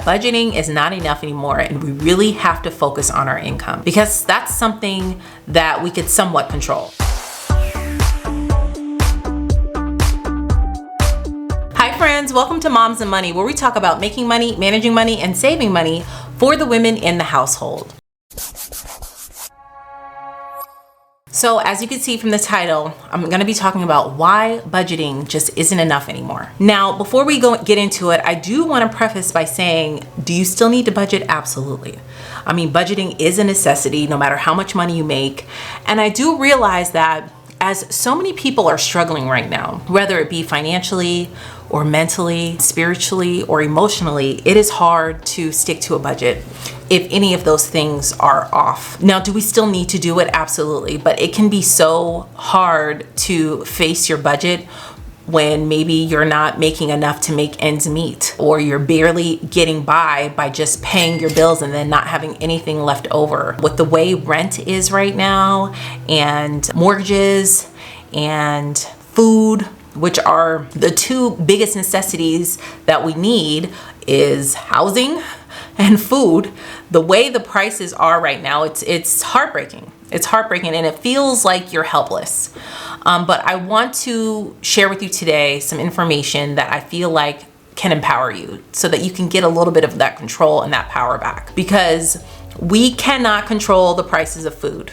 Budgeting is not enough anymore, and we really have to focus on our income because that's something that we could somewhat control. Hi friends, welcome to Moms and Money, where we talk about making money, managing money, and saving money for the women in the household. So as you can see from the title, I'm going to be talking about why budgeting just isn't enough anymore. Now, before we get into it, I do want to preface by saying, do you still need to budget? Absolutely. I mean, budgeting is a necessity no matter how much money you make. And I do realize that as so many people are struggling right now, whether it be financially or mentally, spiritually, or emotionally, it is hard to stick to a budget if any of those things are off. Now, do we still need to do it? Absolutely. But it can be so hard to face your budget when maybe you're not making enough to make ends meet, or you're barely getting by just paying your bills and then not having anything left over. With the way rent is right now, and mortgages and food, which are the two biggest necessities that we need, is housing and food. The way the prices are right now, it's heartbreaking. It's heartbreaking, and it feels like you're helpless. But I want to share with you today some information that I feel like can empower you so that you can get a little bit of that control and that power back. Because we cannot control the prices of food,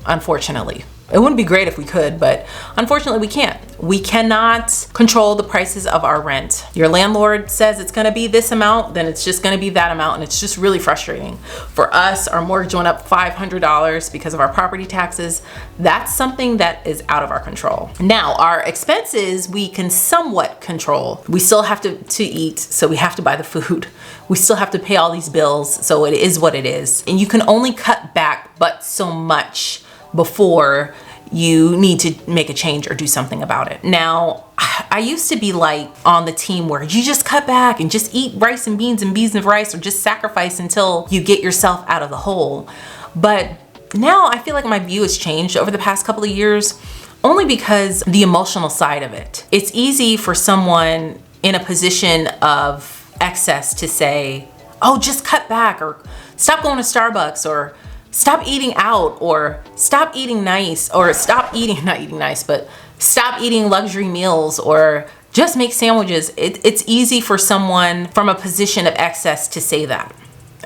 unfortunately. It wouldn't be great if we could, but unfortunately we can't. We cannot control the prices of our rent. Your landlord says it's gonna be this amount, then it's just gonna be that amount, and it's just really frustrating. For us, our mortgage went up $500 because of our property taxes. That's something that is out of our control. Now, our expenses, we can somewhat control. We still have to eat, so we have to buy the food. We still have to pay all these bills, so it is what it is. And you can only cut back but so much before you need to make a change or do something about it. Now, I used to be like on the team where you just cut back and just eat rice and beans of rice, or just sacrifice until you get yourself out of the hole. But now I feel like my view has changed over the past couple of years, only because the emotional side of it. It's easy for someone in a position of excess to say, oh, just cut back, or stop going to Starbucks, or stop eating out, or stop eating nice, or stop eating, not eating nice, but stop eating luxury meals, or just make sandwiches. It's easy for someone from a position of excess to say that,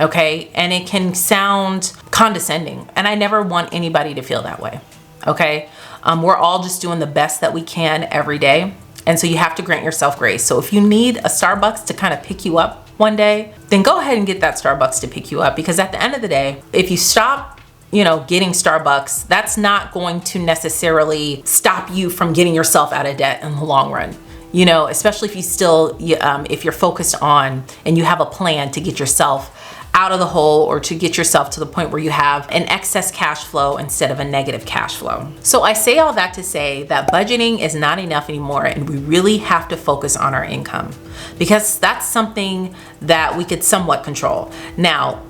okay? And it can sound condescending, and I never want anybody to feel that way, okay? We're all just doing the best that we can every day, and so you have to grant yourself grace. So if you need a Starbucks to kind of pick you up one day, then go ahead and get that Starbucks to pick you up, because at the end of the day, if you stop, getting Starbucks, that's not going to necessarily stop you from getting yourself out of debt in the long run. Especially if if you're focused on and you have a plan to get yourself out of the hole, or to get yourself to the point where you have an excess cash flow instead of a negative cash flow. So I say all that to say that budgeting is not enough anymore, and we really have to focus on our income, because that's something that we could somewhat control. Now,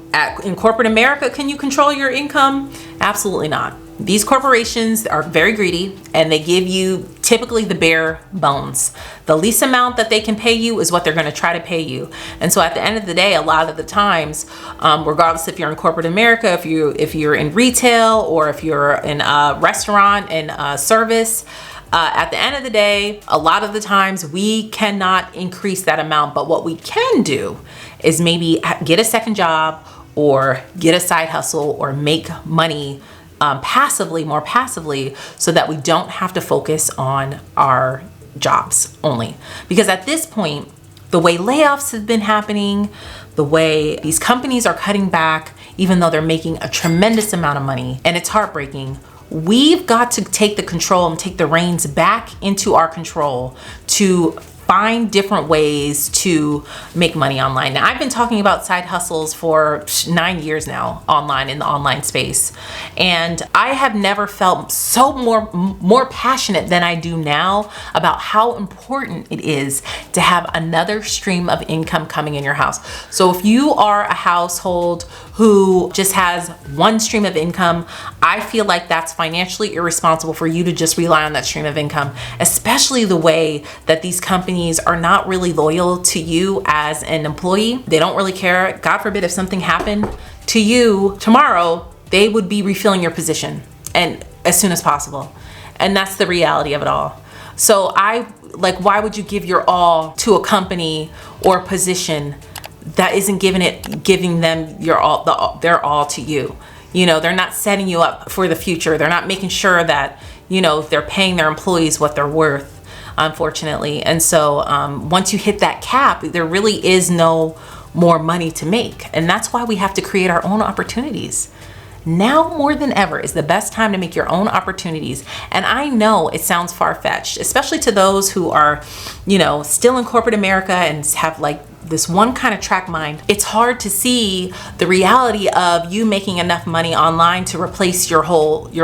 in corporate America, can you control your income? Absolutely not. These corporations are very greedy, and they give you typically the bare bones. The least amount that they can pay you is what they're going to try to pay you. And so at the end of the day, a lot of the times, regardless if you're in corporate America, if you're in retail, or if you're in a restaurant and service, at the end of the day, a lot of the times we cannot increase that amount. But what we can do is maybe get a second job, or get a side hustle, or make money more passively, so that we don't have to focus on our jobs only. Because at this point, the way layoffs have been happening, the way these companies are cutting back, even though they're making a tremendous amount of money, and it's heartbreaking, we've got to take the control and take the reins back into our control to find different ways to make money online. Now, I've been talking about side hustles for 9 years now online, in the online space. And I have never felt so more passionate than I do now about how important it is to have another stream of income coming in your house. So if you are a household who just has one stream of income, I feel like that's financially irresponsible for you to just rely on that stream of income, especially the way that these companies companies are not really loyal to you as an employee. They don't really care. God forbid if something happened to you tomorrow, they would be refilling your position and as soon as possible. And that's the reality of it all. So why would you give your all to a company or a position that isn't giving them their all to you? You know, they're not setting you up for the future. They're not making sure that, you know, they're paying their employees what they're worth, unfortunately. And so once you hit that cap, there really is no more money to make. And that's why we have to create our own opportunities. Now more than ever is the best time to make your own opportunities. And I know it sounds far-fetched, especially to those who are, you know, still in corporate America and have like this one kind of track mind. It's hard to see the reality of you making enough money online to replace your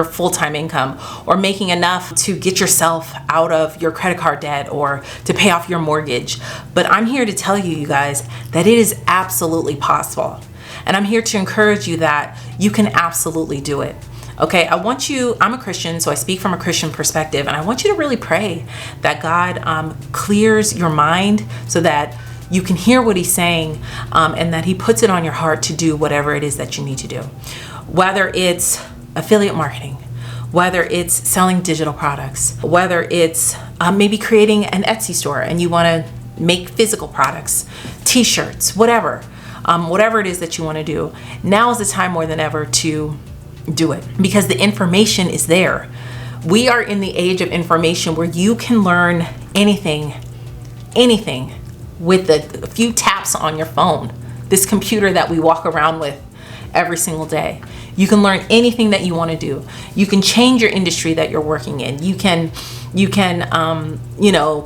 full-time income, or making enough to get yourself out of your credit card debt or to pay off your mortgage. But I'm here to tell you guys, that it is absolutely possible. And I'm here to encourage you that you can absolutely do it. Okay, I'm a Christian, so I speak from a Christian perspective, and I want you to really pray that God clears your mind so that you can hear what he's saying, and that he puts it on your heart to do whatever it is that you need to do. Whether it's affiliate marketing, whether it's selling digital products, whether it's maybe creating an Etsy store and you want to make physical products, t-shirts, whatever it is that you want to do. Now is the time more than ever to do it, because the information is there. We are in the age of information where you can learn anything with a few taps on your phone, this computer that we walk around with every single day. You can learn anything that you want to do. You can change your industry that you're working in. You can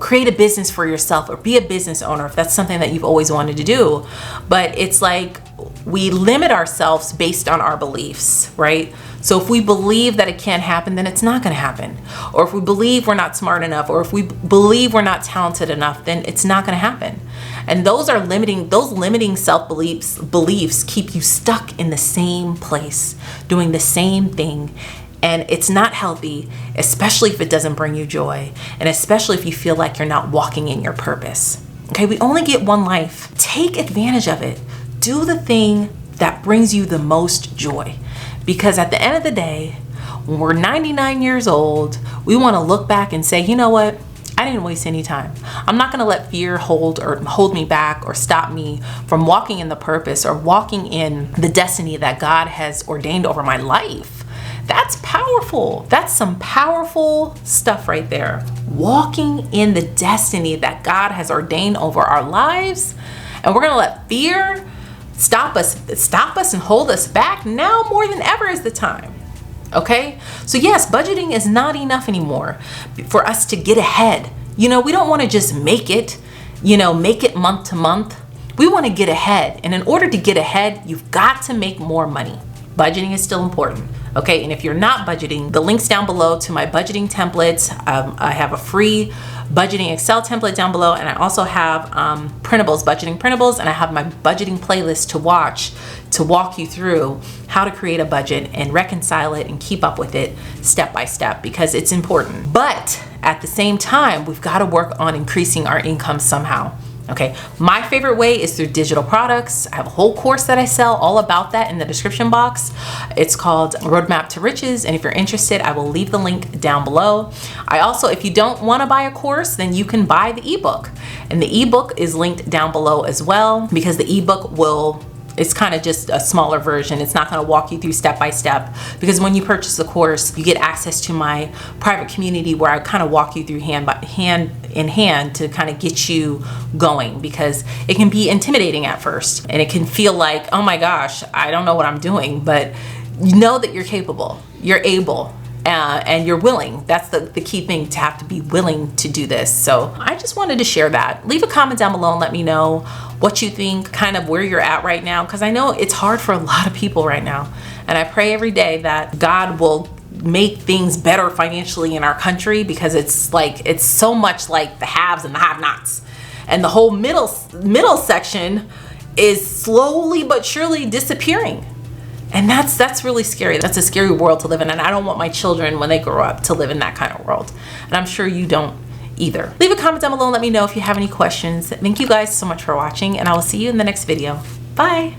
create a business for yourself or be a business owner if that's something that you've always wanted to do. But it's like we limit ourselves based on our beliefs, right? So if we believe that it can't happen, then it's not going to happen. Or if we believe we're not smart enough, or if we believe we're not talented enough, then it's not going to happen. And those limiting self-beliefs keep you stuck in the same place, doing the same thing. And it's not healthy, especially if it doesn't bring you joy, and especially if you feel like you're not walking in your purpose. Okay, we only get one life. Take advantage of it. Do the thing that brings you the most joy. Because at the end of the day, when we're 99 years old, we want to look back and say, you know what? I didn't waste any time. I'm not going to let fear hold me back or stop me from walking in the purpose or walking in the destiny that God has ordained over my life. That's powerful. That's some powerful stuff right there. Walking in the destiny that God has ordained over our lives. And we're going to let fear stop us and hold us back. Now more than ever is the time. Okay? So yes, budgeting is not enough anymore for us to get ahead. You know, we don't want to just make it month to month. We want to get ahead. And in order to get ahead, you've got to make more money. Budgeting is still important. Okay, and if you're not budgeting, the link's down below to my budgeting templates. I have a free budgeting Excel template down below, and I also have budgeting printables, and I have my budgeting playlist to watch to walk you through how to create a budget and reconcile it and keep up with it step by step, because it's important. But at the same time, we've got to work on increasing our income somehow. Okay, my favorite way is through digital products. I have a whole course that I sell all about that in the description box. It's called Roadmap to Riches, and if you're interested, I will leave the link down below. I also, if you don't want to buy a course, then you can buy the ebook, and the ebook is linked down below as well, because the ebook it's kind of just a smaller version. It's not going to walk you through step by step, because when you purchase the course, you get access to my private community where I kind of walk you through hand in hand to kind of get you going, because it can be intimidating at first and it can feel like, oh my gosh, I don't know what I'm doing, but you know that you're capable, you're able, and you're willing. That's the key thing, to have to be willing to do this. So I just wanted to share that. Leave a comment down below and let me know what you think, kind of where you're at right now, because I know it's hard for a lot of people right now. And I pray every day that God will make things better financially in our country, because it's so much like the haves and the have-nots. And the whole middle section is slowly but surely disappearing. And that's really scary. That's a scary world to live in. And I don't want my children, when they grow up, to live in that kind of world. And I'm sure you don't either. Leave a comment down below and let me know if you have any questions. Thank you guys so much for watching, and I will see you in the next video. Bye.